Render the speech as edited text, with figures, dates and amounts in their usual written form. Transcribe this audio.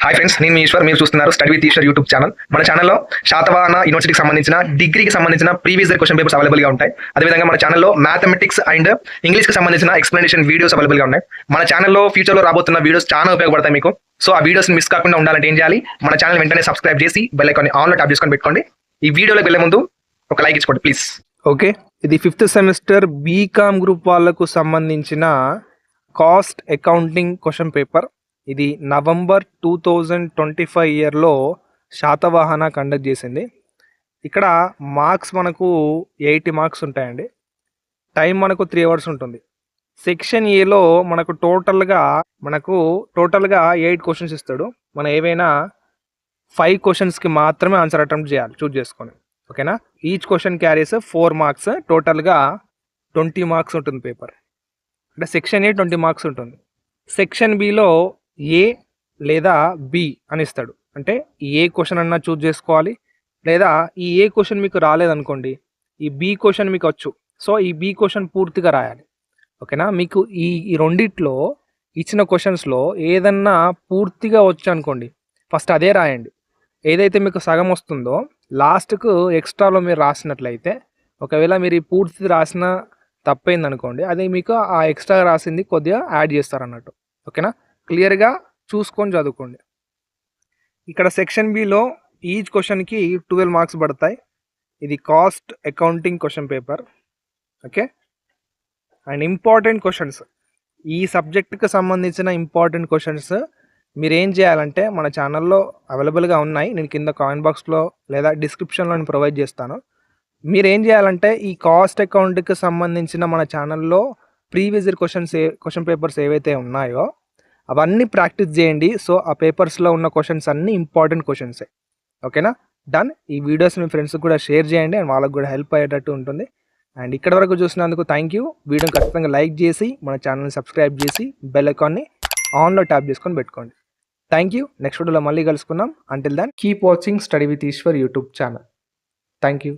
Hi friends, నేను మీ ఈశ్వర్. మీరు చూస్తున్నారు study with Eshwar YouTube channel. మన ఛానల్లో శాతవాహన యూనివర్సిటీకి సంబంధించిన డిగ్రీకి సంబంధించిన ప్రీవియస్ ఇయర్ క్వశ్చన్ పేపర్స్ అవైలబుల్గా ఉంటాయి. అదేవిధంగా మన ఛానల్లో మ్యాథమెటిక్స్ అండ్ ఇంగ్లీష్కి సంబంధించిన ఎక్స్ప్లెనేషన్ వీడియోస్ అవైలబుల్గా ఉన్నాయి. మన ఛానల్లో ఫ్యూచర్లో రాబోతున్న వీడియోస్ చాలా ఉపయోగపడతాయి మీకు. సో ఆ వీడియోస్ మిస్ కాకుండా ఉండాలంటే ఏం చేయాలి? మన ఛానల్ వెంటనే సబ్స్క్రైబ్ చేసి బెల్ ఐకాన్ ఆన్లో ట్యాప్ చేసుకొని పెట్టుకోండి. ఈ వీడియోలోకి వెళ్ళే ముందు ఒక లైక్ ఇచ్చుకోండి ప్లీజ్. ఓకే, ఇది 5th సెమిస్టర్ బీకామ్ గ్రూప్ వాళ్ళకు సంబంధించిన కాస్ట్ అకౌంటింగ్ క్వశ్చన్ పేపర్. ఇది నవంబర్ 2025 ఇయర్లో శాతవాహన కండక్ట్ చేసింది. ఇక్కడ మార్క్స్ మనకు 80 మార్క్స్ ఉంటాయండి. టైం మనకు 3 అవర్స్ ఉంటుంది. సెక్షన్ ఏలో మనకు టోటల్గా 8 క్వశ్చన్స్ ఇస్తాడు. మనం ఏవైనా 5 క్వశ్చన్స్కి మాత్రమే ఆన్సర్ అటెంప్ట్ చేయాలి, చూజ్ చేసుకొని. ఓకేనా? Each question carries 4 marks. టోటల్గా 20 మార్క్స్ ఉంటుంది పేపర్. అంటే సెక్షన్ ఏ 20 మార్క్స్ ఉంటుంది. సెక్షన్ బిలో ఏ లేదా బి అని ఇస్తాడు. అంటే ఏ క్వశ్చన్ అన్నా చూజ్ చేసుకోవాలి, లేదా ఈ ఏ క్వశ్చన్ మీకు రాలేదనుకోండి, ఈ బి క్వశ్చన్ మీకు వచ్చు, సో ఈ బి క్వశ్చన్ పూర్తిగా రాయాలి. ఓకేనా? మీకు ఈ రెండిట్లో ఇచ్చిన క్వశ్చన్స్లో ఏదన్నా పూర్తిగా వచ్చు అనుకోండి, ఫస్ట్ అదే రాయండి. ఏదైతే మీకు సగం వస్తుందో లాస్ట్కు ఎక్స్ట్రాలో మీరు రాసినట్లయితే, ఒకవేళ మీరు ఈ పూర్తి రాసిన తప్పైంది అనుకోండి, అది మీకు ఆ ఎక్స్ట్రా రాసింది కొద్దిగా యాడ్ చేస్తారన్నట్టు. ఓకేనా? క్లియర్గా చూసుకొని చదువుకోండి. ఇక్కడ సెక్షన్ బిలో ఈచ్ క్వశ్చన్కి 12 మార్క్స్ పడతాయి. ఇది cost accounting question paper. Okay, and important questions, ఈ సబ్జెక్ట్కి సంబంధించిన ఇంపార్టెంట్ క్వశ్చన్స్ మీరు ఏం చేయాలంటే మన ఛానల్లో అవైలబుల్గా ఉన్నాయి. నేను కింద కామెంట్ బాక్స్లో లేదా డిస్క్రిప్షన్లో నేను ప్రొవైడ్ చేస్తాను. మీరు ఏం చేయాలంటే ఈ కాస్ట్ అకౌంట్కి సంబంధించిన మన ఛానల్లో ప్రీవియస్ ఇయర్ క్వశ్చన్ పేపర్స్ ఏవైతే ఉన్నాయో అవన్నీ ప్రాక్టీస్ చేయండి. సో ఆ పేపర్స్లో ఉన్న క్వశ్చన్స్ అన్నీ ఇంపార్టెంట్ క్వశ్చన్సే. ఓకేనా? డన్. ఈ వీడియోస్ మీ ఫ్రెండ్స్కి కూడా షేర్ చేయండి, అండ్ వాళ్ళకు కూడా హెల్ప్ అయ్యేటట్టు ఉంటుంది. అండ్ ఇక్కడ వరకు చూసినందుకు థ్యాంక్ యూ. వీడియోని ఖచ్చితంగా లైక్ చేసి మన ఛానల్ని సబ్స్క్రైబ్ చేసి బెల్ ఐకాన్ని ఆన్లో ట్యాప్ చేసుకొని పెట్టుకోండి. Thank you. నెక్స్ట్ వీడియోలో మళ్ళీ కలుసుకుందాం. Until then keep watching study with Eshwar YouTube channel. Thank you.